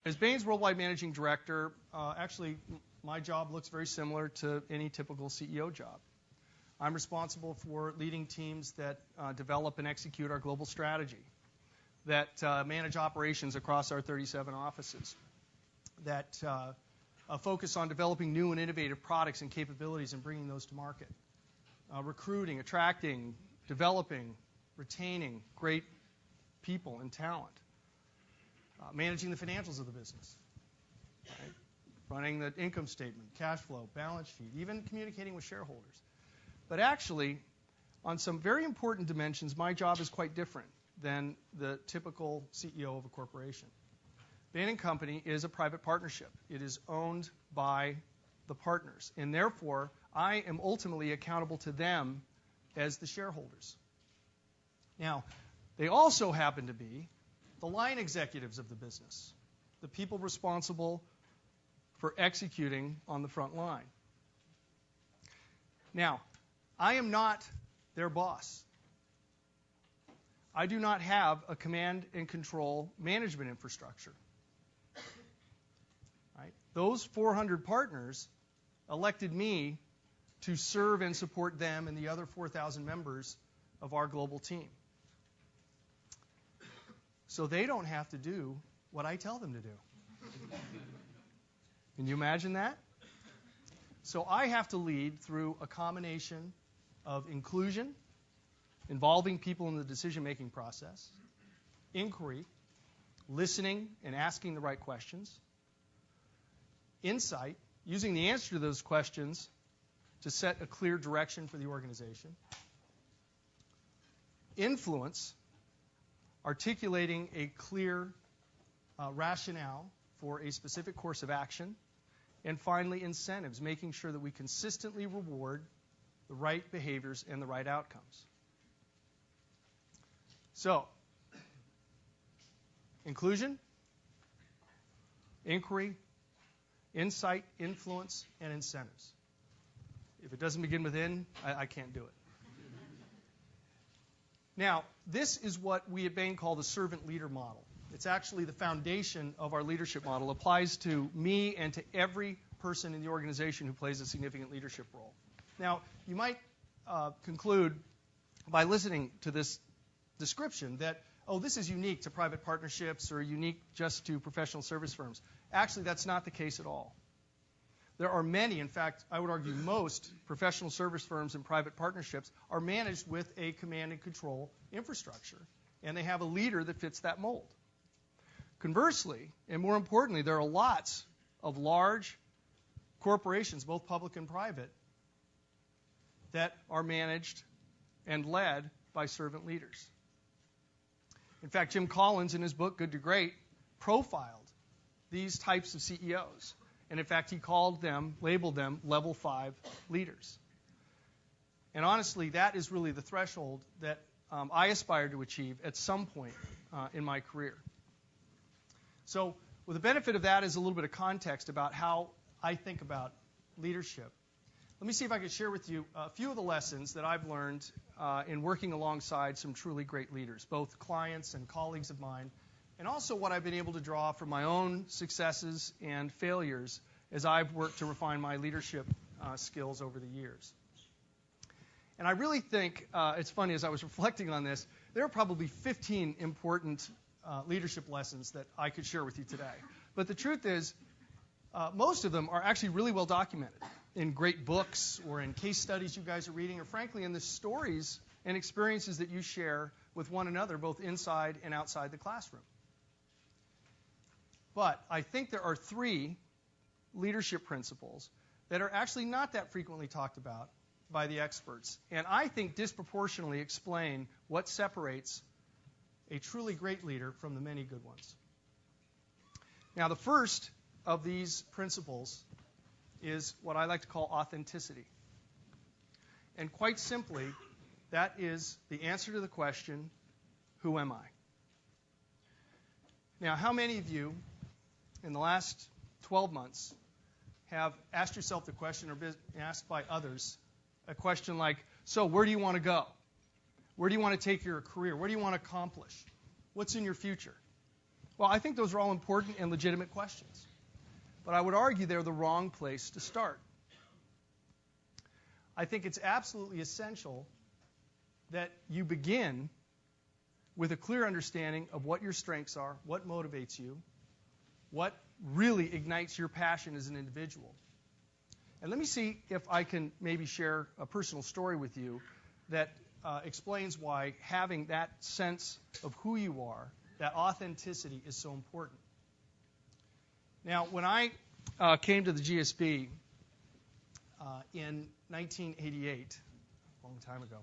As Bain's Worldwide Managing Director, actually, my job looks very similar to any typical CEO job. I'm responsible for leading teams that develop and execute our global strategy, that manage operations across our 37 offices, that focus on developing new and innovative products and capabilities and bringing those to market, recruiting, attracting, developing, retaining great people and talent, managing the financials of the business, right? Running the income statement, cash flow, balance sheet, even communicating with shareholders. But actually, on some very important dimensions, my job is quite different than the typical CEO of a corporation. Bain & Company is a private partnership. It is owned by the partners, and therefore, I am ultimately accountable to them as the shareholders. Now, they also happen to be the line executives of the business, the people responsible for executing on the front line. Now, I am not their boss. I do not have a command and control management infrastructure. Right? Those 400 partners elected me to serve and support them and the other 4,000 members of our global team. So they don't have to do what I tell them to do. Can you imagine that? So I have to lead through a combination of inclusion, involving people in the decision-making process, inquiry, listening and asking the right questions, insight, using the answer to those questions to set a clear direction for the organization, influence, articulating a clear rationale for a specific course of action, and finally, incentives, making sure that we consistently reward the right behaviors and the right outcomes. So, inclusion, inquiry, insight, influence, and incentives. If it doesn't begin with in, I can't do it. Now, this is what we at Bain call the servant leader model. It's actually the foundation of our leadership model. It applies to me and to every person in the organization who plays a significant leadership role. Now, you might conclude by listening to this description that, oh, this is unique to private partnerships or unique just to professional service firms. Actually, that's not the case at all. There are many, in fact, I would argue most professional service firms and private partnerships are managed with a command and control infrastructure, and they have a leader that fits that mold. Conversely, and more importantly, there are lots of large corporations, both public and private, that are managed and led by servant leaders. In fact, Jim Collins, in his book, Good to Great, profiled these types of CEOs. And in fact, he labeled them level 5 leaders. And honestly, that is really the threshold that I aspire to achieve at some point in my career. So, with the benefit of that is a little bit of context about how I think about leadership. Let me see if I can share with you a few of the lessons that I've learned in working alongside some truly great leaders, both clients and colleagues of mine, and also what I've been able to draw from my own successes and failures as I've worked to refine my leadership skills over the years. And I really think, it's funny, as I was reflecting on this, there are probably 15 important leadership lessons that I could share with you today. But the truth is, most of them are actually really well documented in great books or in case studies you guys are reading, or frankly in the stories and experiences that you share with one another, both inside and outside the classroom. But I think there are 3 leadership principles that are actually not that frequently talked about by the experts, and I think disproportionately explain what separates a truly great leader from the many good ones. Now, the first of these principles is what I like to call authenticity. And quite simply, that is the answer to the question, who am I? Now, how many of you in the last 12 months have asked yourself the question or been asked by others a question like, so where do you want to go? Where do you want to take your career? Where do you want to accomplish? What's in your future? Well, I think those are all important and legitimate questions. But I would argue they're the wrong place to start. I think it's absolutely essential that you begin with a clear understanding of what your strengths are, what motivates you, what really ignites your passion as an individual. And let me see if I can maybe share a personal story with you that explains why having that sense of who you are, that authenticity, is so important. Now, when I came to the GSB in 1988, a long time ago,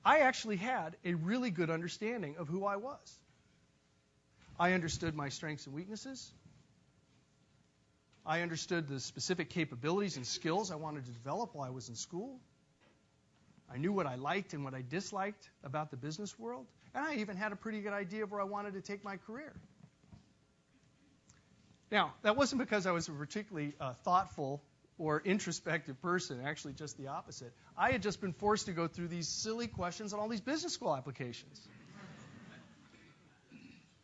I actually had a really good understanding of who I was. I understood my strengths and weaknesses. I understood the specific capabilities and skills I wanted to develop while I was in school. I knew what I liked and what I disliked about the business world. And I even had a pretty good idea of where I wanted to take my career. Now, that wasn't because I was a particularly thoughtful or introspective person, actually just the opposite. I had just been forced to go through these silly questions on all these business school applications.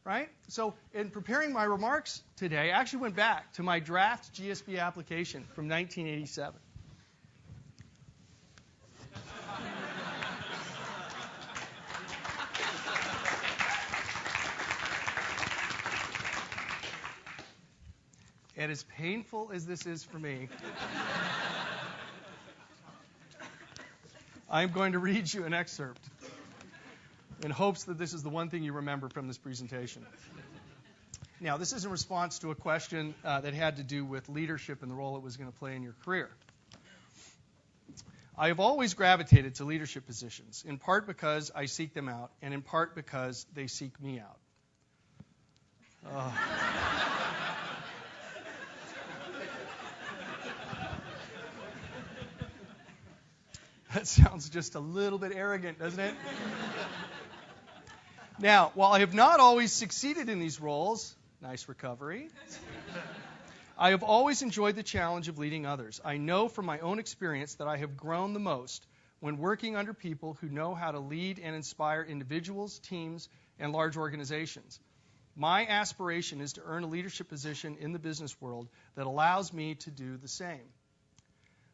Right? So in preparing my remarks today, I actually went back to my draft GSB application from 1987. And as painful as this is for me, I'm going to read you an excerpt in hopes that this is the one thing you remember from this presentation. Now, this is in response to a question that had to do with leadership and the role it was going to play in your career. I have always gravitated to leadership positions, in part because I seek them out, and in part because they seek me out. That sounds just a little bit arrogant, doesn't it? Now, while I have not always succeeded in these roles, nice recovery, I have always enjoyed the challenge of leading others. I know from my own experience that I have grown the most when working under people who know how to lead and inspire individuals, teams, and large organizations. My aspiration is to earn a leadership position in the business world that allows me to do the same.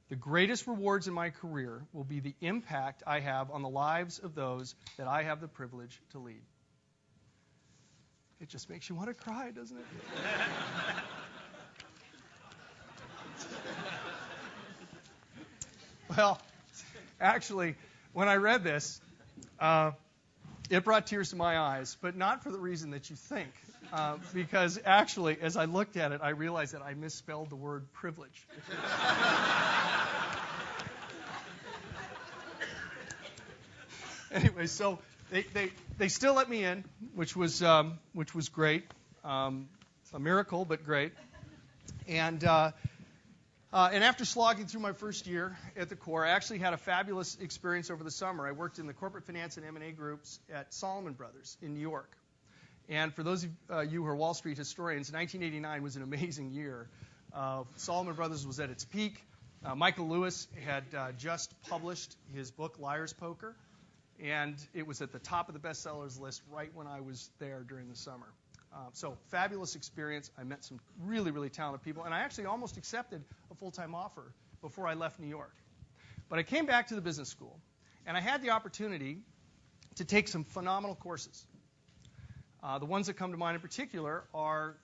The greatest rewards in my career will be the impact I have on the lives of those that I have the privilege to lead. It just makes you want to cry, doesn't it? Well, actually, when I read this, it brought tears to my eyes, but not for the reason that you think. Because actually, as I looked at it, I realized that I misspelled the word privilege. Anyway, so they still let me in, which was great, a miracle, but great. And after slogging through my first year at the Corps, I actually had a fabulous experience over the summer. I worked in the corporate finance and M&A groups at Salomon Brothers in New York. And for those of you who are Wall Street historians, 1989 was an amazing year. Salomon Brothers was at its peak. Michael Lewis had just published his book, Liar's Poker, and it was at the top of the bestsellers list right when I was there during the summer. So fabulous experience. I met some really, really talented people, and I actually almost accepted a full-time offer before I left New York. But I came back to the business school, and I had the opportunity to take some phenomenal courses. The ones that come to mind in particular are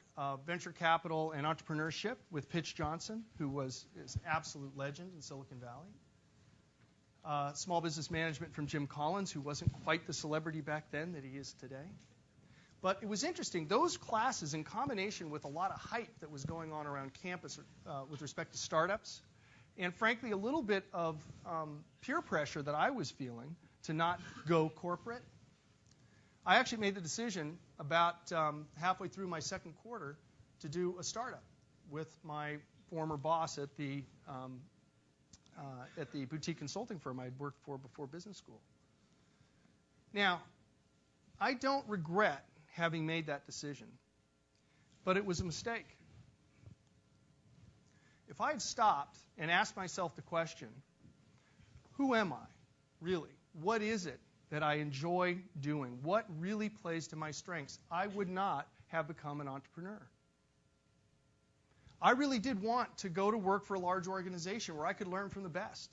venture capital and entrepreneurship with Pitch Johnson, who is an absolute legend in Silicon Valley. Small business management from Jim Collins, who wasn't quite the celebrity back then that he is today. But it was interesting. Those classes, in combination with a lot of hype that was going on around campus with respect to startups, and frankly a little bit of peer pressure that I was feeling to not go corporate, I actually made the decision about halfway through my second quarter to do a startup with my former boss at the boutique consulting firm I'd worked for before business school. Now, I don't regret having made that decision, but it was a mistake. If I had stopped and asked myself the question, who am I, really? What is it that I enjoy doing, what really plays to my strengths, I would not have become an entrepreneur. I really did want to go to work for a large organization where I could learn from the best,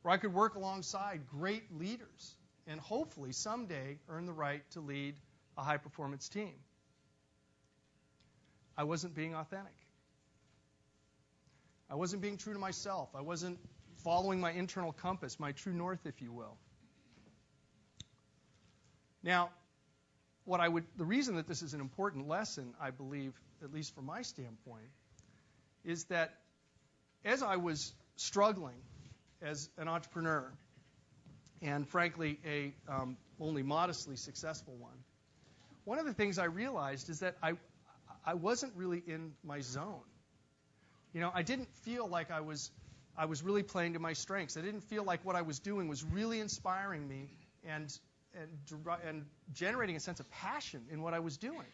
where I could work alongside great leaders and hopefully someday earn the right to lead a high-performance team. I wasn't being authentic. I wasn't being true to myself. I wasn't following my internal compass, my true north, if you will. Now, the reason that this is an important lesson, I believe, at least from my standpoint, is that as I was struggling as an entrepreneur, and frankly, a only modestly successful one of the things I realized is that I wasn't really in my zone. You know, I didn't feel like I was really playing to my strengths. I didn't feel like what I was doing was really inspiring me and generating a sense of passion in what I was doing.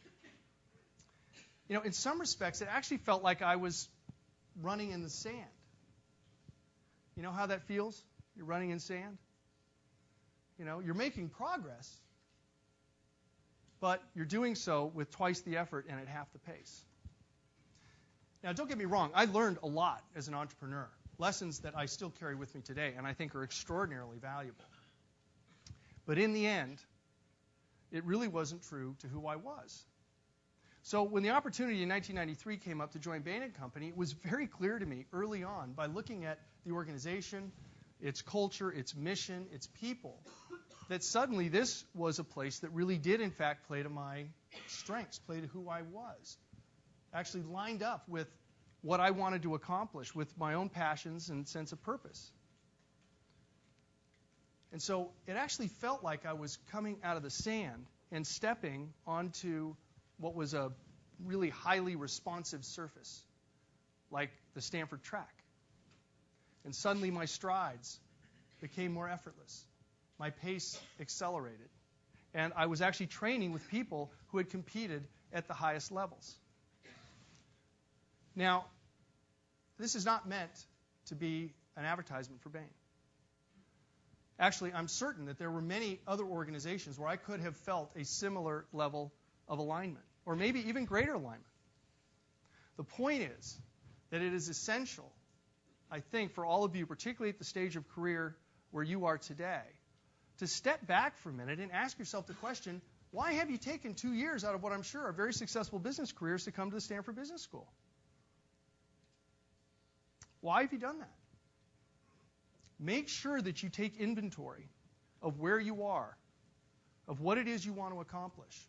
You know, in some respects, it actually felt like I was running in the sand. You know how that feels? You're running in sand? You know, you're making progress, but you're doing so with twice the effort and at half the pace. Now, don't get me wrong. I learned a lot as an entrepreneur, lessons that I still carry with me today and I think are extraordinarily valuable. But in the end, it really wasn't true to who I was. So when the opportunity in 1993 came up to join Bain & Company, it was very clear to me early on by looking at the organization, its culture, its mission, its people, that suddenly this was a place that really did, in fact, play to my strengths, play to who I was, actually lined up with what I wanted to accomplish, with my own passions and sense of purpose. And so it actually felt like I was coming out of the sand and stepping onto what was a really highly responsive surface, like the Stanford track. And suddenly my strides became more effortless. My pace accelerated. And I was actually training with people who had competed at the highest levels. Now, this is not meant to be an advertisement for Bain. Actually, I'm certain that there were many other organizations where I could have felt a similar level of alignment, or maybe even greater alignment. The point is that it is essential, I think, for all of you, particularly at the stage of career where you are today, to step back for a minute and ask yourself the question, why have you taken 2 years out of what I'm sure are very successful business careers to come to the Stanford Business School? Why have you done that? Make sure that you take inventory of where you are, of what it is you want to accomplish.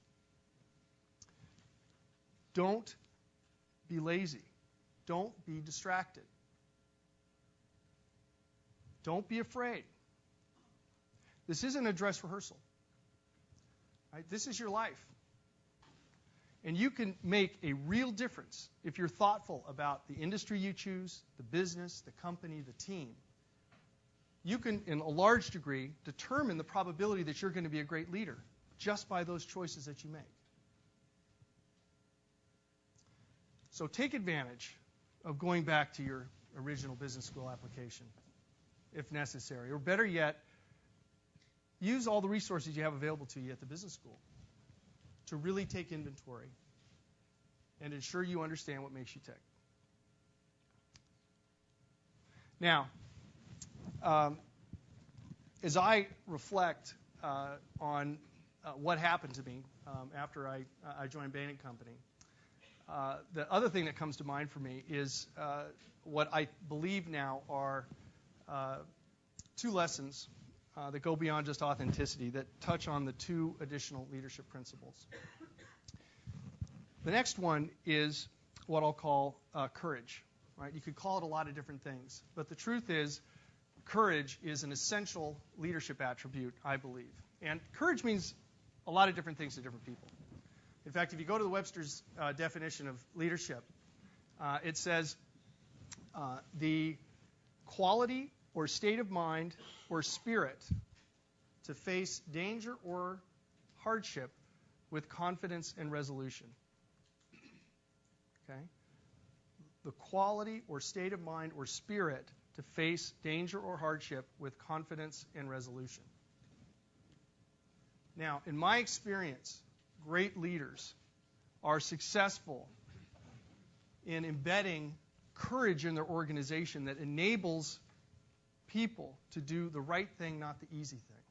Don't be lazy. Don't be distracted. Don't be afraid. This isn't a dress rehearsal. Right? This is your life. And you can make a real difference if you're thoughtful about the industry you choose, the business, the company, the team. You can, in a large degree, determine the probability that you're going to be a great leader just by those choices that you make. So take advantage of going back to your original business school application, if necessary. Or better yet, use all the resources you have available to you at the business school to really take inventory and ensure you understand what makes you tick. Now, as I reflect on what happened to me after I joined Bain & Company, the other thing that comes to mind for me is what I believe now are two lessons that go beyond just authenticity, that touch on the two additional leadership principles. The next one is what I'll call courage. Right? You could call it a lot of different things, but the truth is, courage is an essential leadership attribute, I believe. And courage means a lot of different things to different people. In fact, if you go to the Webster's definition of leadership, it says the quality or state of mind or spirit to face danger or hardship with confidence and resolution. Okay? The quality or state of mind or spirit to face danger or hardship with confidence and resolution. Now, in my experience, great leaders are successful in embedding courage in their organization that enables people to do the right thing, not the easy thing,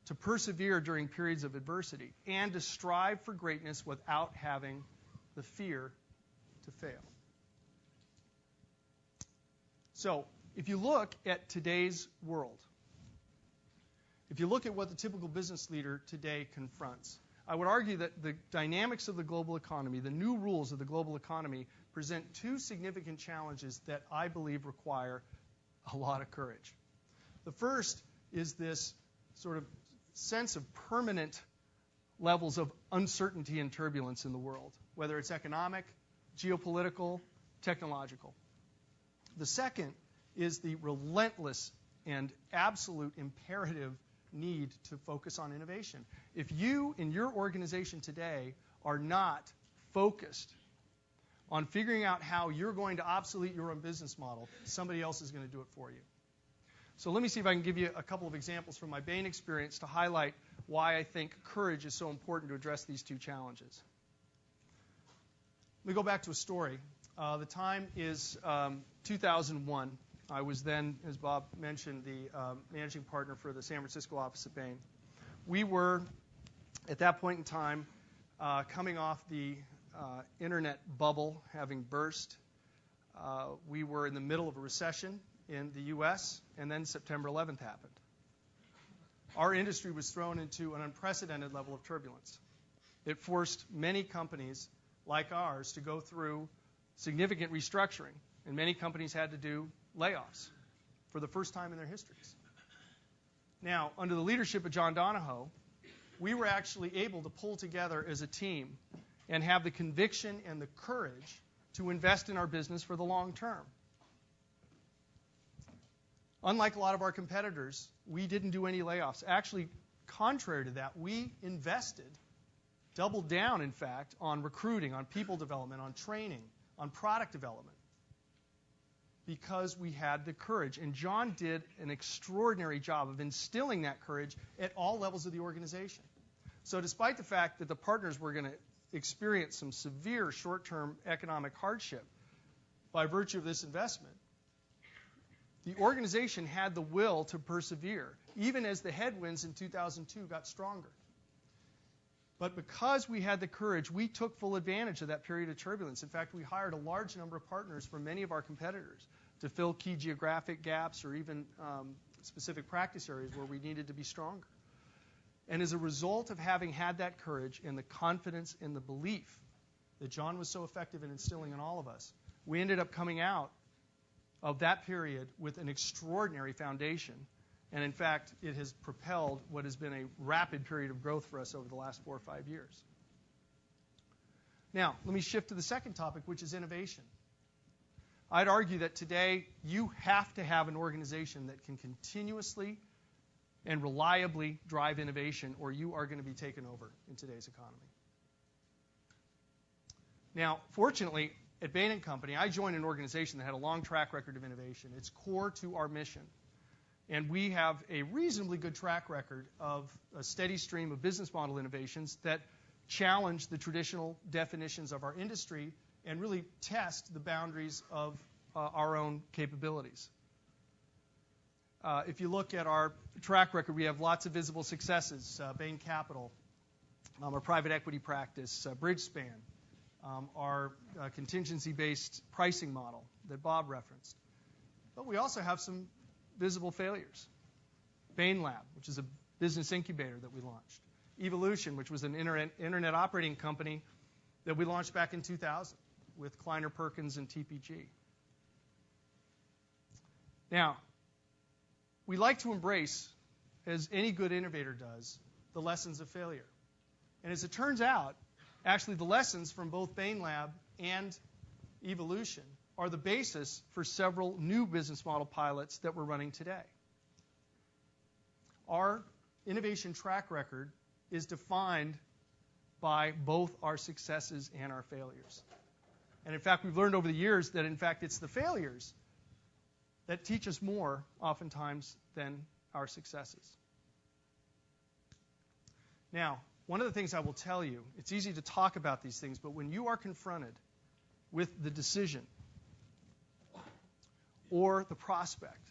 to persevere during periods of adversity, and to strive for greatness without having the fear to fail. So, if you look at today's world, if you look at what the typical business leader today confronts, I would argue that the dynamics of the global economy, the new rules of the global economy, present two significant challenges that I believe require a lot of courage. The first is this sort of sense of permanent levels of uncertainty and turbulence in the world, whether it's economic, geopolitical, technological. The second is the relentless and absolute imperative need to focus on innovation. If you, in your organization today, are not focused on figuring out how you're going to obsolete your own business model, somebody else is going to do it for you. So let me see if I can give you a couple of examples from my Bain experience to highlight why I think courage is so important to address these two challenges. Let me go back to a story. The time is 2001. I was then, as Bob mentioned, the managing partner for the San Francisco office at Bain. We were, at that point in time, coming off the internet bubble having burst. We were in the middle of a recession in the U.S., and then September 11th happened. Our industry was thrown into an unprecedented level of turbulence. It forced many companies like ours to go through significant restructuring, and many companies had to do layoffs for the first time in their histories. Now, under the leadership of John Donahoe, we were actually able to pull together as a team and have the conviction and the courage to invest in our business for the long term. Unlike a lot of our competitors, we didn't do any layoffs. Actually, contrary to that, we invested, doubled down, in fact, on recruiting, on people development, on training, on product development, because we had the courage. And John did an extraordinary job of instilling that courage at all levels of the organization. So despite the fact that the partners were going to experience some severe short-term economic hardship by virtue of this investment, the organization had the will to persevere, even as the headwinds in 2002 got stronger. But because we had the courage, we took full advantage of that period of turbulence. In fact, we hired a large number of partners from many of our competitors to fill key geographic gaps or even specific practice areas where we needed to be stronger. And as a result of having had that courage and the confidence and the belief that John was so effective in instilling in all of us, we ended up coming out of that period with an extraordinary foundation. And in fact, it has propelled what has been a rapid period of growth for us over the last 4 or 5 years. Now, let me shift to the second topic, which is innovation. I'd argue that today you have to have an organization that can continuously and reliably drive innovation, or you are going to be taken over in today's economy. Now, fortunately, at Bain & Company, I joined an organization that had a long track record of innovation. It's core to our mission. And we have a reasonably good track record of a steady stream of business model innovations that challenge the traditional definitions of our industry and really test the boundaries of our own capabilities. If you look at our track record, we have lots of visible successes. Bain Capital, our private equity practice, Bridgespan, our contingency-based pricing model that Bob referenced. But we also have some visible failures. Bain Lab, which is a business incubator that we launched. Evolution, which was an internet operating company that we launched back in 2000 with Kleiner Perkins and TPG. Now, we like to embrace, as any good innovator does, the lessons of failure. And as it turns out, actually the lessons from both Bain Lab and Evolution are the basis for several new business model pilots that we're running today. Our innovation track record is defined by both our successes and our failures. And in fact, we've learned over the years that in fact it's the failures that teach us more oftentimes than our successes. Now, one of the things I will tell you, it's easy to talk about these things, but when you are confronted with the decision or the prospect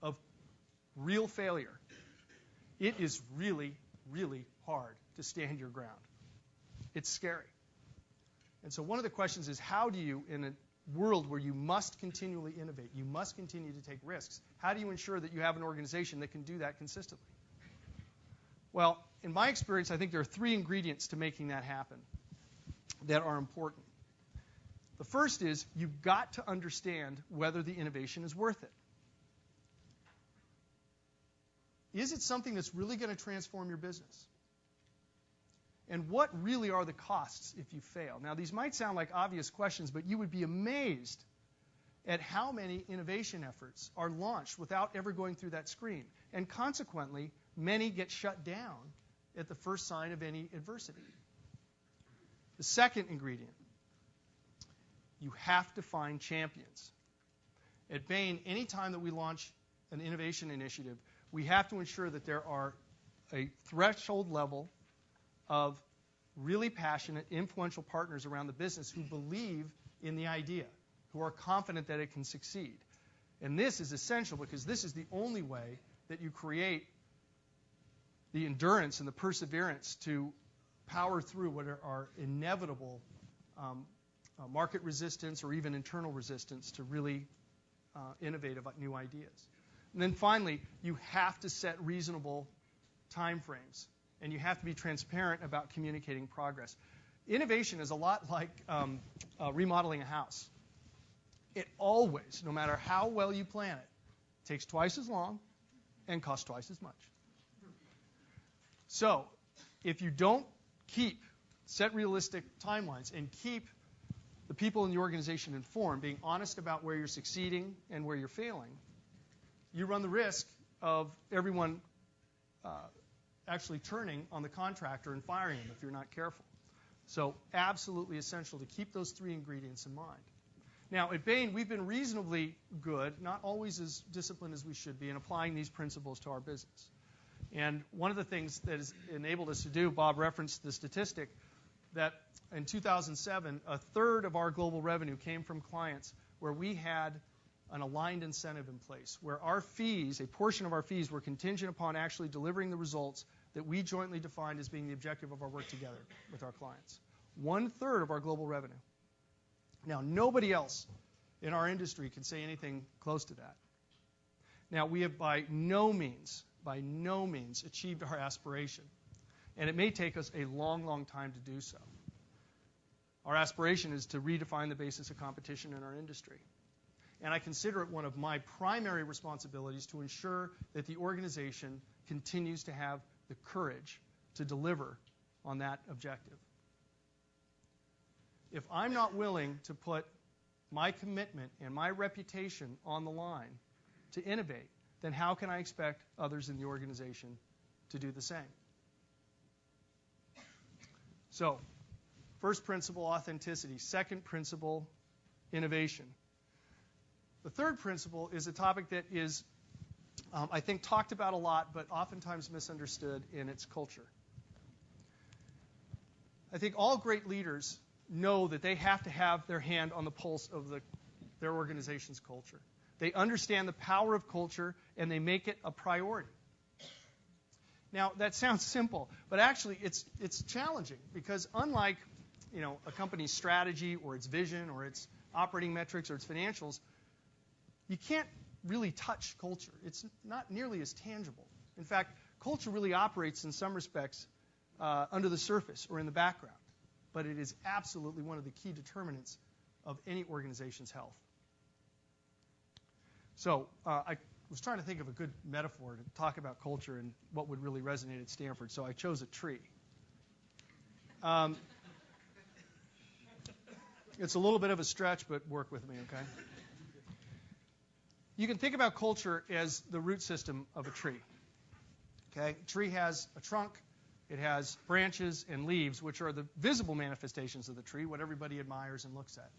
of real failure, it is really, really hard to stand your ground. It's scary. And so one of the questions is, how do you, in a world where you must continually innovate, you must continue to take risks, how do you ensure that you have an organization that can do that consistently? Well, in my experience, I think there are 3 ingredients to making that happen that are important. The first is you've got to understand whether the innovation is worth it. Is it something that's really going to transform your business? And what really are the costs if you fail? Now, these might sound like obvious questions, but you would be amazed at how many innovation efforts are launched without ever going through that screen. And consequently, many get shut down at the first sign of any adversity. The second ingredient, you have to find champions. At Bain, any time that we launch an innovation initiative, we have to ensure that there are a threshold level of really passionate, influential partners around the business who believe in the idea, who are confident that it can succeed. And this is essential because this is the only way that you create the endurance and the perseverance to power through what are inevitable market resistance or even internal resistance to really innovate about new ideas. And then finally, you have to set reasonable time frames, and you have to be transparent about communicating progress. Innovation is a lot like remodeling a house. It always, no matter how well you plan it, takes twice as long and costs twice as much. So, if you don't set realistic timelines and keep the people in the organization informed, being honest about where you're succeeding and where you're failing, you run the risk of everyone actually turning on the contractor and firing him if you're not careful. So absolutely essential to keep those 3 ingredients in mind. Now, at Bain, we've been reasonably good, not always as disciplined as we should be, in applying these principles to our business. And one of the things that has enabled us to do, Bob referenced the statistic, that in 2007, 1/3 of our global revenue came from clients where we had an aligned incentive in place, where our fees, a portion of our fees, were contingent upon actually delivering the results that we jointly defined as being the objective of our work together with our clients. 1/3 of our global revenue. Now, nobody else in our industry can say anything close to that. Now, we have by no means achieved our aspiration, and it may take us a long, long time to do so. Our aspiration is to redefine the basis of competition in our industry. And I consider it one of my primary responsibilities to ensure that the organization continues to have the courage to deliver on that objective. If I'm not willing to put my commitment and my reputation on the line to innovate, then how can I expect others in the organization to do the same? So, first principle, authenticity. Second principle, innovation. The third principle is a topic that is, I think, talked about a lot, but oftentimes misunderstood in its culture. I think all great leaders know that they have to have their hand on the pulse of their organization's culture. They understand the power of culture, and they make it a priority. Now, that sounds simple, but actually it's challenging because unlike a company's strategy or its vision or its operating metrics or its financials, you can't really touch culture. It's not nearly as tangible. In fact, culture really operates in some respects under the surface or in the background, but it is absolutely one of the key determinants of any organization's health. So I was trying to think of a good metaphor to talk about culture and what would really resonate at Stanford, so I chose a tree. It's a little bit of a stretch, but work with me, okay? You can think about culture as the root system of a tree. Okay? A tree has a trunk, it has branches and leaves, which are the visible manifestations of the tree, what everybody admires and looks at.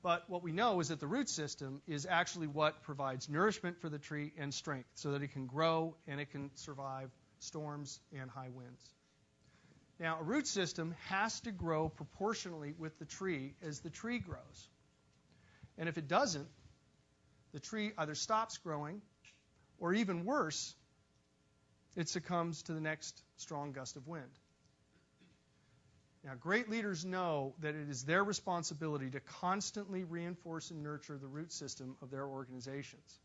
But what we know is that the root system is actually what provides nourishment for the tree and strength so that it can grow and it can survive storms and high winds. Now, a root system has to grow proportionally with the tree as the tree grows. And if it doesn't, the tree either stops growing, or even worse, it succumbs to the next strong gust of wind. Now, great leaders know that it is their responsibility to constantly reinforce and nurture the root system of their organizations.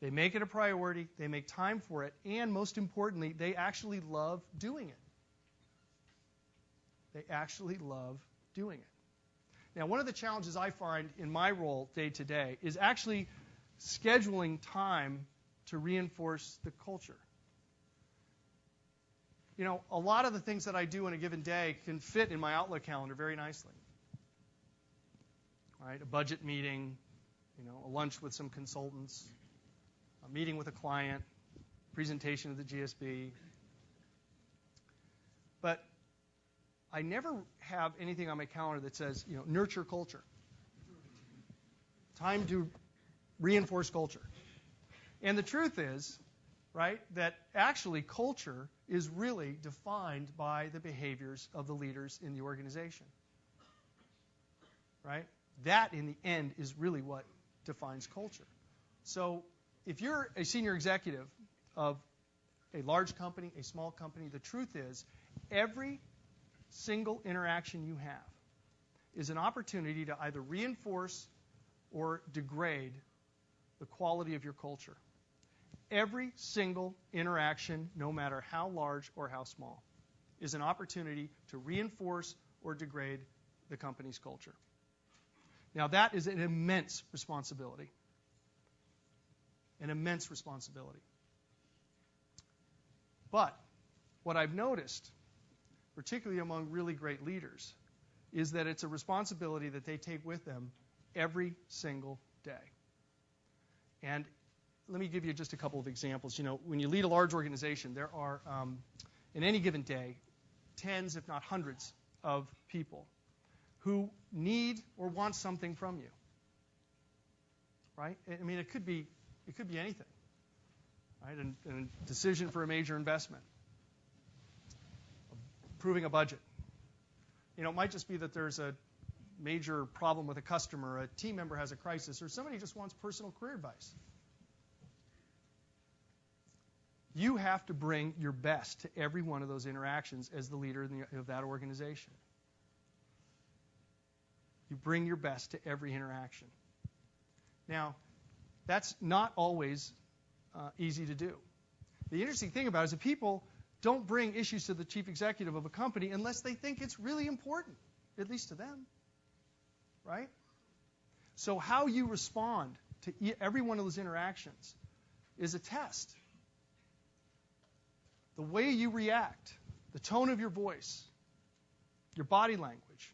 They make it a priority, they make time for it, and most importantly, they actually love doing it. They actually love doing it. Now, one of the challenges I find in my role day to day is actually scheduling time to reinforce the culture. You know, a lot of the things that I do in a given day can fit in my Outlook calendar very nicely. Right? A budget meeting, a lunch with some consultants, a meeting with a client, presentation of the GSB. But I never have anything on my calendar that says, nurture culture. Time to reinforce culture. And the truth is, right, that actually culture is really defined by the behaviors of the leaders in the organization. Right? That, in the end, is really what defines culture. So if you're a senior executive of a large company, a small company, the truth is every single interaction you have is an opportunity to either reinforce or degrade the quality of your culture. Every single interaction, no matter how large or how small, is an opportunity to reinforce or degrade the company's culture. Now, that is an immense responsibility. An immense responsibility. But what I've noticed, particularly among really great leaders, is that it's a responsibility that they take with them every single day. And let me give you just a couple of examples. When you lead a large organization, there are, in any given day, tens, if not hundreds, of people who need or want something from you. Right? I mean, it could be anything. Right? A decision for a major investment, approving a budget. It might just be that there's a major problem with a customer, a team member has a crisis, or somebody just wants personal career advice. You have to bring your best to every one of those interactions as the leader of that organization. You bring your best to every interaction. Now, that's not always easy to do. The interesting thing about it is that people don't bring issues to the chief executive of a company unless they think it's really important, at least to them. Right? So how you respond to every one of those interactions is a test. The way you react, the tone of your voice, your body language,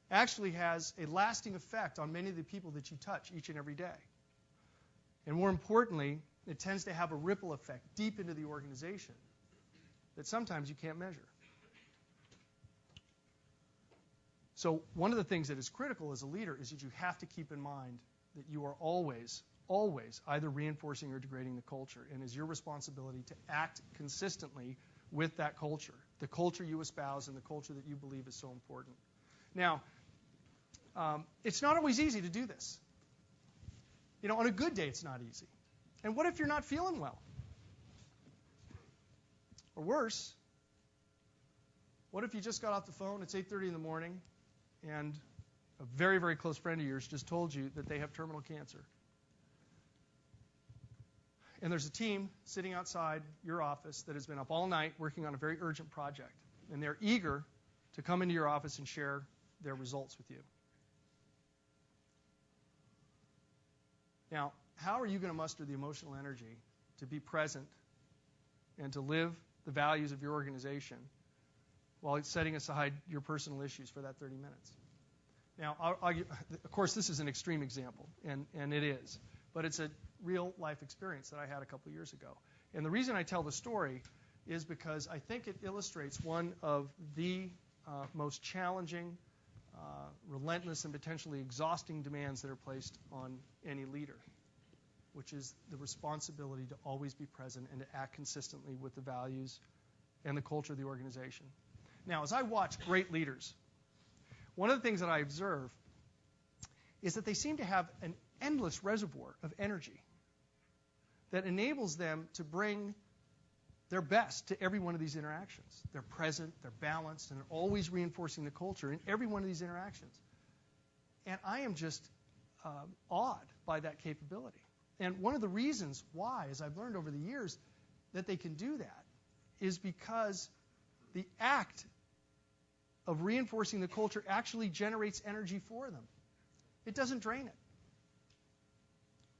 actually has a lasting effect on many of the people that you touch each and every day. And more importantly, it tends to have a ripple effect deep into the organization that sometimes you can't measure. So one of the things that is critical as a leader is that you have to keep in mind that you are always either reinforcing or degrading the culture, and it's your responsibility to act consistently with that culture, the culture you espouse and the culture that you believe is so important. Now, it's not always easy to do this. On a good day, it's not easy. And what if you're not feeling well? Or worse, what if you just got off the phone, it's 8:30 in the morning, and a very, very close friend of yours just told you that they have terminal cancer? And there's a team sitting outside your office that has been up all night working on a very urgent project. And they're eager to come into your office and share their results with you. Now, how are you going to muster the emotional energy to be present and to live the values of your organization while setting aside your personal issues for that 30 minutes? Now, of course, this is an extreme example, and it is. But it's a real-life experience that I had a couple years ago. And the reason I tell the story is because I think it illustrates one of the most challenging, relentless, and potentially exhausting demands that are placed on any leader, which is the responsibility to always be present and to act consistently with the values and the culture of the organization. Now, as I watch great leaders, one of the things that I observe is that they seem to have an endless reservoir of energy that enables them to bring their best to every one of these interactions. They're present, they're balanced, and they're always reinforcing the culture in every one of these interactions. And I am just awed by that capability. And one of the reasons why, as I've learned over the years, that they can do that is because the act of reinforcing the culture actually generates energy for them. It doesn't drain it.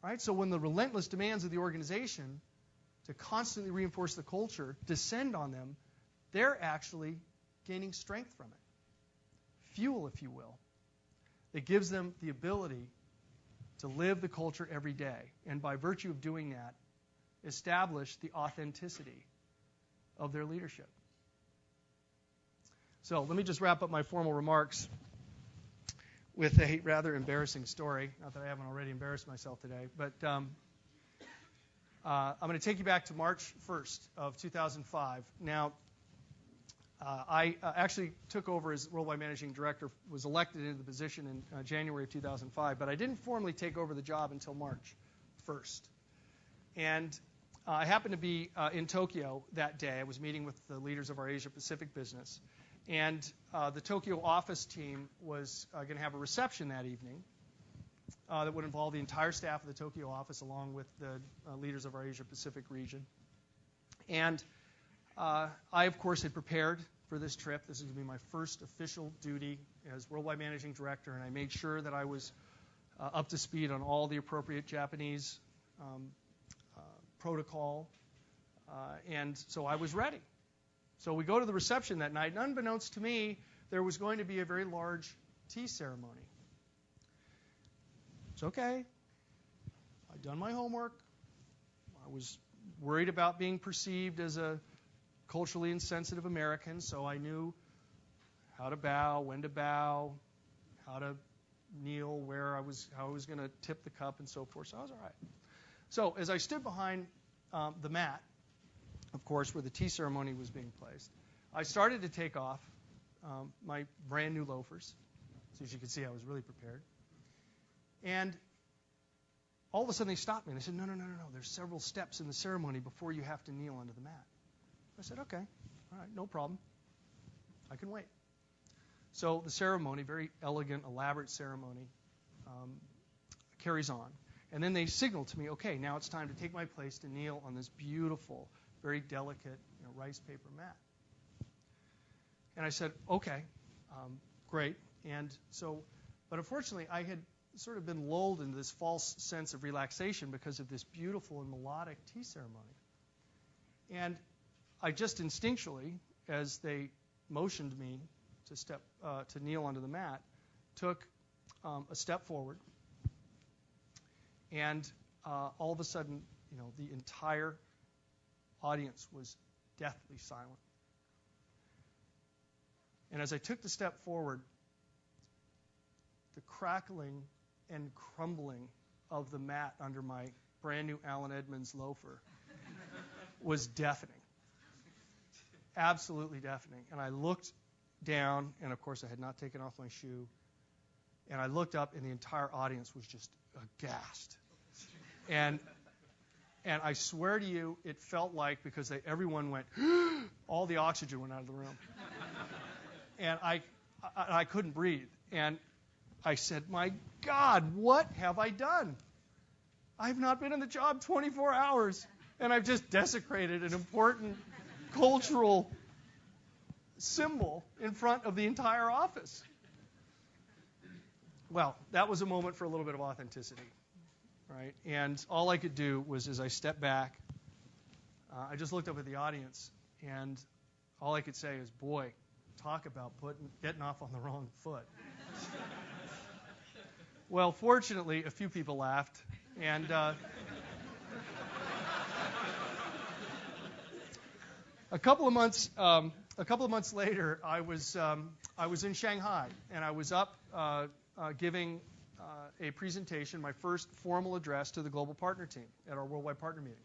Right? So when the relentless demands of the organization to constantly reinforce the culture descend on them, they're actually gaining strength from it. Fuel, if you will. It gives them the ability to live the culture every day, and by virtue of doing that, establish the authenticity of their leadership. So let me just wrap up my formal remarks with a rather embarrassing story. Not that I haven't already embarrassed myself today, but I'm going to take you back to March 1st of 2005. Now, I actually took over as Worldwide Managing Director, was elected into the position in January of 2005, but I didn't formally take over the job until March 1st. And I happened to be in Tokyo that day. I was meeting with the leaders of our Asia-Pacific business. And the Tokyo office team was going to have a reception that evening that would involve the entire staff of the Tokyo office along with the leaders of our Asia-Pacific region. And I, of course, had prepared for this trip. This is going to be my first official duty as Worldwide Managing Director, and I made sure that I was up to speed on all the appropriate Japanese protocol, and so I was ready. So we go to the reception that night, and unbeknownst to me, there was going to be a very large tea ceremony. It's okay. I'd done my homework. I was worried about being perceived as a culturally insensitive American, so I knew how to bow, when to bow, how to kneel, how I was going to tip the cup, and so forth. So I was all right. So as I stood behind the mat, of course, where the tea ceremony was being placed, I started to take off my brand new loafers. So as you can see, I was really prepared. And all of a sudden they stopped me and they said, no, there's several steps in the ceremony before you have to kneel onto the mat. I said, okay, all right, no problem. I can wait. So the ceremony, very elegant, elaborate ceremony, carries on. And then they signal to me, okay, now it's time to take my place to kneel on this beautiful, very delicate rice paper mat. And I said, okay, great. And so, but unfortunately, I had sort of been lulled into this false sense of relaxation because of this beautiful and melodic tea ceremony. And I just instinctually, as they motioned me to kneel onto the mat, took a step forward. And all of a sudden, the entire audience was deathly silent. And as I took the step forward, the crackling and crumbling of the mat under my brand new Allen Edmonds loafer was deafening. Absolutely deafening. And I looked down, and of course I had not taken off my shoe, and I looked up, and the entire audience was just aghast. And I swear to you, it felt like, because everyone went, all the oxygen went out of the room. And I couldn't breathe. And I said, my God, what have I done? I've not been in the job 24 hours, and I've just desecrated an important cultural symbol in front of the entire office. Well, that was a moment for a little bit of authenticity, right? And all I could do was, as I stepped back, I just looked up at the audience, and all I could say is, boy, talk about getting off on the wrong foot. Well, fortunately, a few people laughed, and a couple of months later, I was in Shanghai, and I was up giving a presentation, my first formal address to the global partner team at our worldwide partner meeting.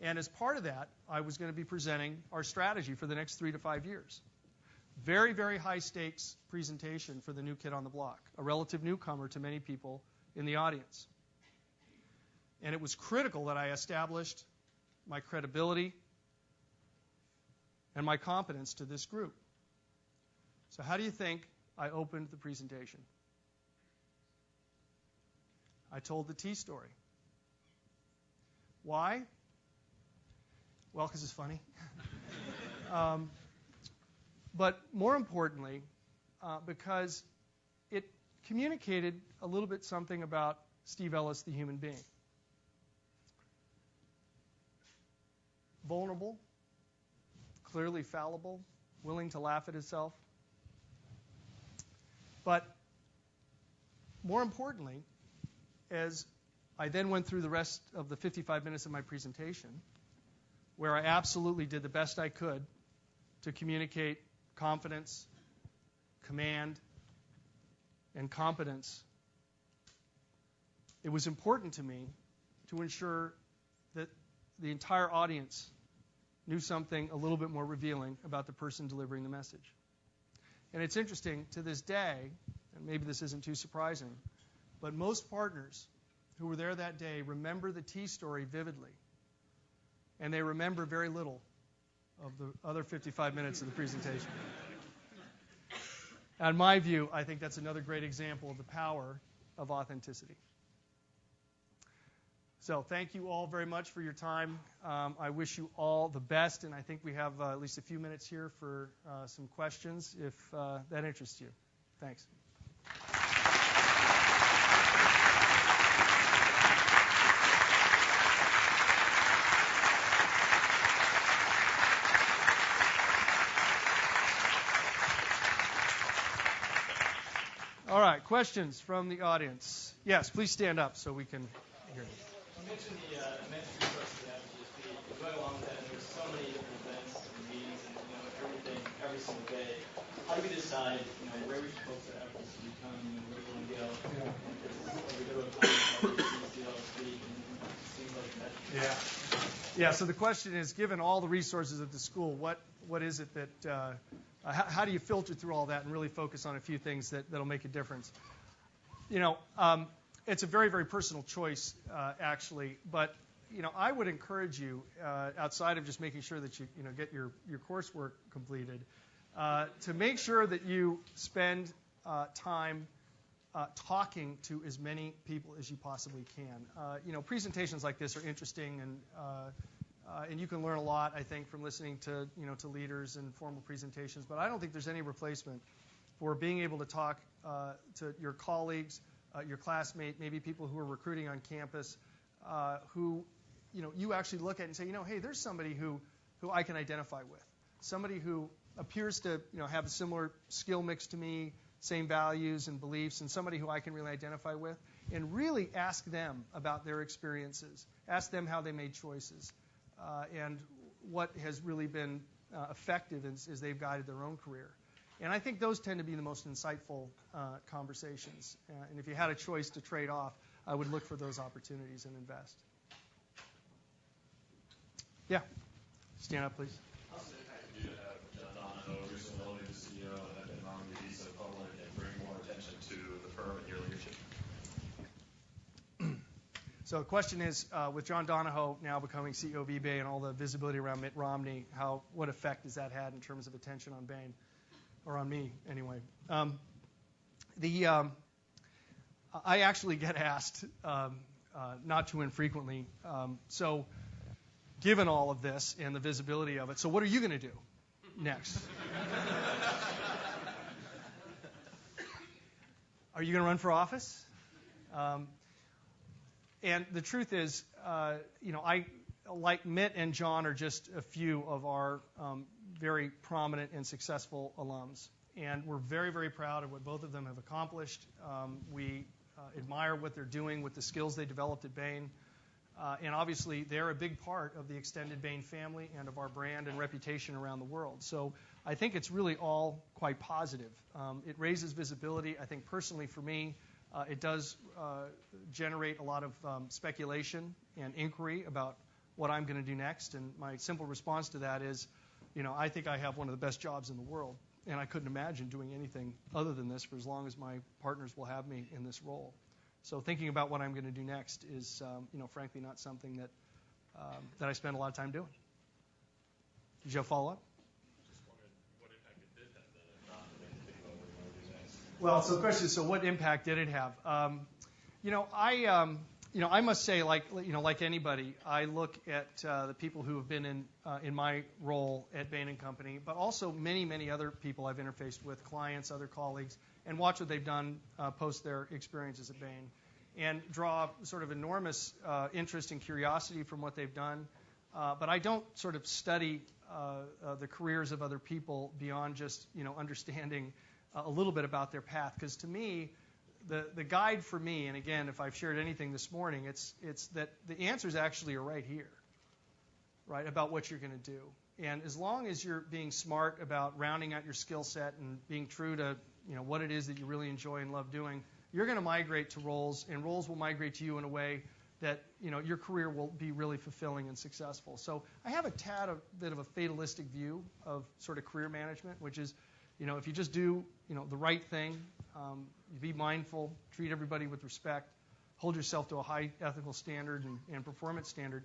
And as part of that, I was going to be presenting our strategy for the next 3 to 5 years. Very, very high stakes presentation for the new kid on the block, a relative newcomer to many people in the audience. And it was critical that I established my credibility and my competence to this group. So how do you think I opened the presentation? I told the T story. Why? Well, because it's funny. But more importantly, because it communicated a little bit something about Steve Ellis, the human being. Vulnerable, clearly fallible, willing to laugh at himself. But more importantly, as I then went through the rest of the 55 minutes of my presentation, where I absolutely did the best I could to communicate confidence, command, and competence, it was important to me to ensure that the entire audience knew something a little bit more revealing about the person delivering the message. And it's interesting, to this day, and maybe this isn't too surprising, but most partners who were there that day remember the T story vividly, and they remember very little of the other 55 minutes of the presentation. In my view, I think that's another great example of the power of authenticity. So thank you all very much for your time. I wish you all the best, and I think we have at least a few minutes here for some questions, if that interests you. Thanks. All right, questions from the audience. Yes, please stand up so we can hear you. You mentioned the immense resources we have at GSP. Going along with that, there's so many different events and meetings and everything every single day. How do we decide where we should focus our efforts to become, where we want to go? If we go to a conference, see how to speak, and things like that. Yeah. So the question is, given all the resources at the school, what is it that how do you filter through all that and really focus on a few things that'll make a difference? It's a very, very personal choice, actually. But I would encourage you, outside of just making sure that you get your coursework completed, to make sure that you spend time talking to as many people as you possibly can. Presentations like this are interesting, and you can learn a lot, I think, from listening to to leaders and formal presentations. But I don't think there's any replacement for being able to talk to your colleagues, your classmate, maybe people who are recruiting on campus, who you actually look at and say, hey, there's somebody who I can identify with, somebody who appears to have a similar skill mix to me, same values and beliefs, and somebody who I can really identify with, and really ask them about their experiences, ask them how they made choices, and what has really been effective as they've guided their own career. And I think those tend to be the most insightful conversations. And if you had a choice to trade off, I would look for those opportunities and invest. Yeah. Stand up, please. How's it impact you to have John Donahoe, recently elected the CEO, and have been on the visa public and bring more attention to the firm and your leadership? So the question is, with John Donahoe now becoming CEO of eBay and all the visibility around Mitt Romney, what effect has that had in terms of attention on Bain? Or on me, anyway. I actually get asked, not too infrequently, so given all of this and the visibility of it, so what are you going to do next? Are you going to run for office? And the truth is, I, like Mitt and John, are just a few of our very prominent and successful alums. And we're very, very proud of what both of them have accomplished. We admire what they're doing with the skills they developed at Bain. And obviously, they're a big part of the extended Bain family and of our brand and reputation around the world. So I think it's really all quite positive. It raises visibility. I think personally for me, it does generate a lot of speculation and inquiry about what I'm going to do next. And my simple response to that is, I think I have one of the best jobs in the world. and I couldn't imagine doing anything other than this for as long as my partners will have me in this role. So thinking about what I'm going to do next is, frankly, not something that I spend a lot of time doing. Did you have a follow-up? Just wondered what impact it did have then, if not, maybe think about what you want to do next. Well, so the question is, so what impact did it have? I must say, like anybody, I look at the people who have been in my role at Bain & Company, but also many, many other people I've interfaced with, clients, other colleagues, and watch what they've done post their experiences at Bain, and draw sort of enormous interest and curiosity from what they've done. But I don't sort of study the careers of other people beyond just understanding a little bit about their path, because to me, the guide for me, and again, if I've shared anything this morning, it's that the answers actually are right here, right, about what you're going to do. And as long as you're being smart about rounding out your skill set and being true to what it is that you really enjoy and love doing, you're going to migrate to roles, and roles will migrate to you in a way that your career will be really fulfilling and successful. So I have a bit of a fatalistic view of sort of career management, which is, if you just do the right thing, you be mindful, treat everybody with respect, hold yourself to a high ethical standard and performance standard,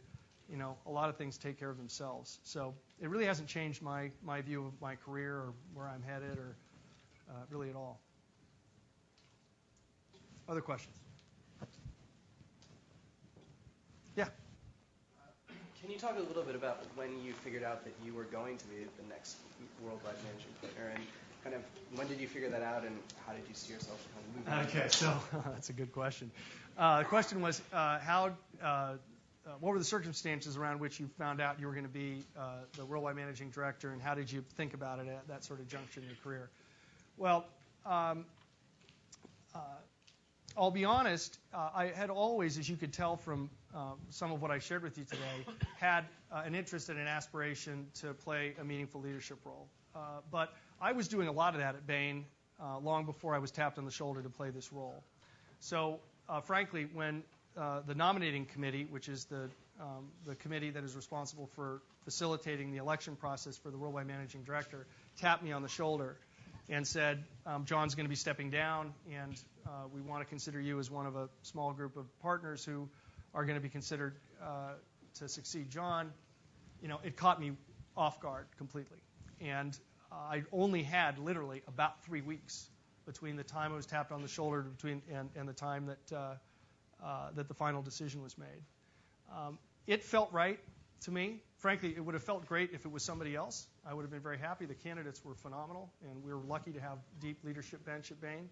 a lot of things take care of themselves. So it really hasn't changed my view of my career or where I'm headed or really at all. Other questions? Yeah. Can you talk a little bit about when you figured out that you were going to be the next worldwide managing partner, and kind of when did you figure that out, and how did you see yourself kind of moving? Okay, so that's a good question. The question was what were the circumstances around which you found out you were going to be the worldwide managing director, and how did you think about it at that sort of juncture in your career? Well, I'll be honest, I had always, as you could tell from some of what I shared with you today, had an interest and an aspiration to play a meaningful leadership role. But I was doing a lot of that at Bain long before I was tapped on the shoulder to play this role. So, frankly, when the nominating committee, which is the committee that is responsible for facilitating the election process for the worldwide managing director, tapped me on the shoulder and said, John's going to be stepping down, and we want to consider you as one of a small group of partners who are going to be considered to succeed John, it caught me off guard completely. And I only had literally about 3 weeks between the time I was tapped on the shoulder and the time that the final decision was made. It felt right to me. Frankly, it would have felt great if it was somebody else. I would have been very happy. The candidates were phenomenal, and we were lucky to have deep leadership bench at Bain.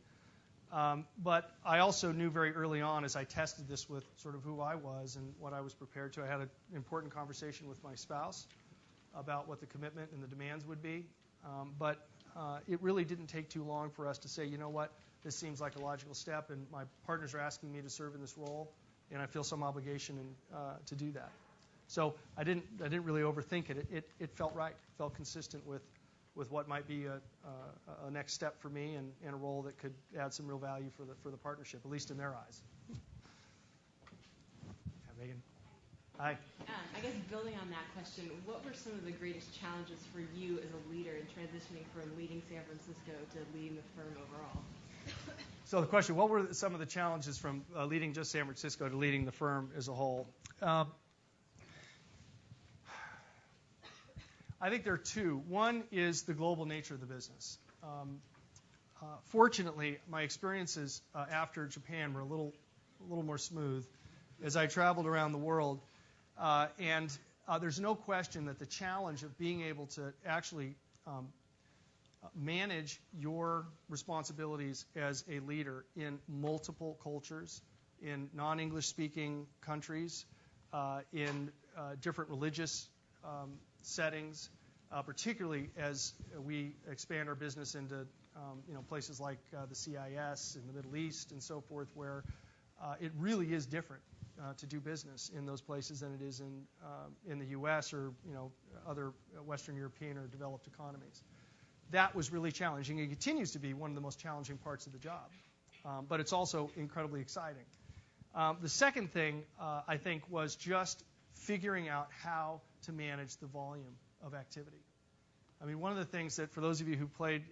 But I also knew very early on, as I tested this with sort of who I was and what I was prepared to, I had an important conversation with my spouse about what the commitment and the demands would be. But it really didn't take too long for us to say, you know what, this seems like a logical step, and my partners are asking me to serve in this role, and I feel some obligation to do that. So I didn't really overthink it. It felt right. It felt consistent with what might be a next step for me and a role that could add some real value for the partnership, at least in their eyes. Yeah, Megan. Hi. I guess building on that question, what were some of the greatest challenges for you as a leader in transitioning from leading San Francisco to leading the firm overall? So the question, what were some of the challenges from leading just San Francisco to leading the firm as a whole? I think there are two. One is the global nature of the business. Fortunately, my experiences after Japan were a little more smooth as I traveled around the world. And there's no question that the challenge of being able to actually manage your responsibilities as a leader in multiple cultures, in non-English speaking countries, in different religious settings, particularly as we expand our business into places like the CIS in the Middle East and so forth, where it really is different to do business in those places than it is in the U.S. or other Western European or developed economies. That was really challenging. It continues to be one of the most challenging parts of the job, but it's also incredibly exciting. The second thing, I think, was just figuring out how to manage the volume of activity. I mean, one of the things that, for those of you who played,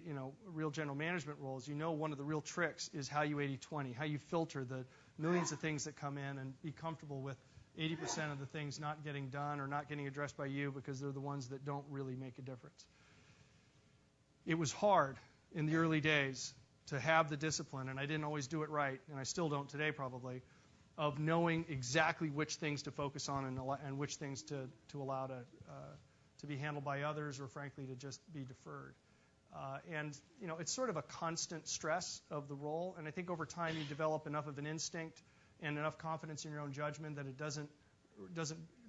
real general management roles, one of the real tricks is how you 80-20, how you filter the millions of things that come in and be comfortable with 80% of the things not getting done or not getting addressed by you because they're the ones that don't really make a difference. It was hard in the early days to have the discipline, and I didn't always do it right, and I still don't today probably, of knowing exactly which things to focus on and which things to allow to be handled by others or, frankly, to just be deferred. And it's sort of a constant stress of the role, and I think over time you develop enough of an instinct and enough confidence in your own judgment that it doesn't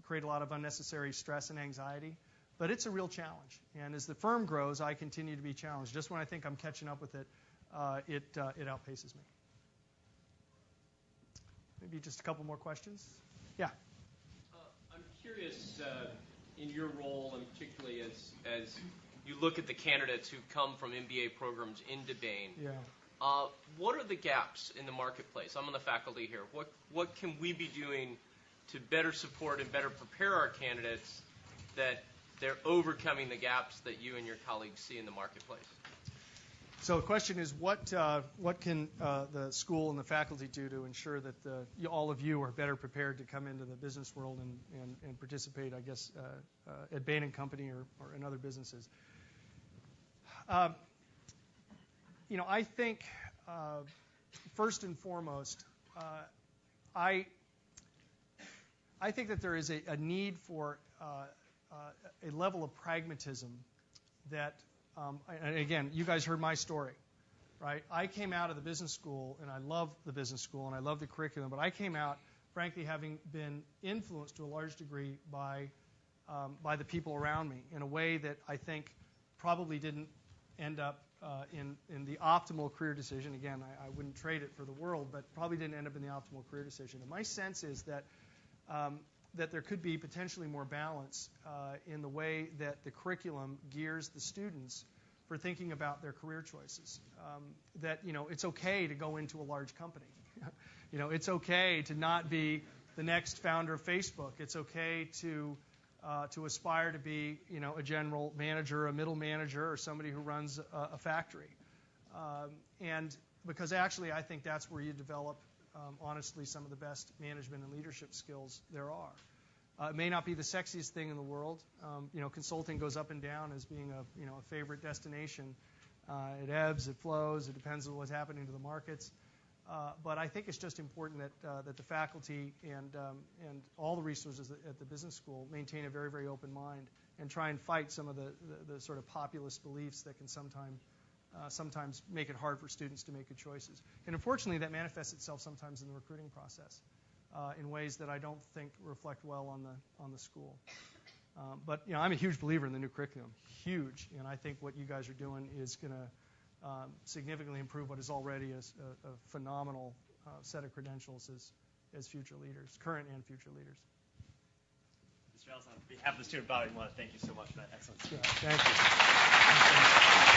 create a lot of unnecessary stress and anxiety. But it's a real challenge, and as the firm grows, I continue to be challenged. Just when I think I'm catching up with it, it outpaces me. Maybe just a couple more questions? Yeah. I'm curious, in your role, and particularly as you look at the candidates who come from MBA programs into Bain, what are the gaps in the marketplace? I'm on the faculty here. What can we be doing to better support and better prepare our candidates that they're overcoming the gaps that you and your colleagues see in the marketplace? So the question is, what can the school and the faculty do to ensure that all of you are better prepared to come into the business world and participate, I guess, at Bain & Company or in other businesses? I think, first and foremost, I think that there is a need for a level of pragmatism that, and again, you guys heard my story, right? I came out of the business school, and I love the business school, and I love the curriculum, but I came out, frankly, having been influenced to a large degree by the people around me in a way that I think probably didn't end up in the optimal career decision. Again, I wouldn't trade it for the world, but probably didn't end up in the optimal career decision. And my sense is that there could be potentially more balance in the way that the curriculum gears the students for thinking about their career choices. That it's okay to go into a large company. It's okay to not be the next founder of Facebook. It's okay to aspire to be a general manager, a middle manager, or somebody who runs a factory. And because actually I think that's where you develop honestly some of the best management and leadership skills there are. It may not be the sexiest thing in the world. Consulting goes up and down as being a favorite destination. It ebbs, it flows, it depends on what's happening to the markets. But I think it's just important that the faculty and all the resources at the business school maintain a very, very open mind and try and fight some of the sort of populist beliefs that can sometimes make it hard for students to make good choices. And unfortunately, that manifests itself sometimes in the recruiting process in ways that I don't think reflect well on the school. But I'm a huge believer in the new curriculum, huge, and I think what you guys are doing is going to significantly improve what is already a phenomenal set of credentials as future leaders, current and future leaders. Mr. Ellis, on behalf of the student body, I want to thank you so much for that excellent speech. Yeah, thank you.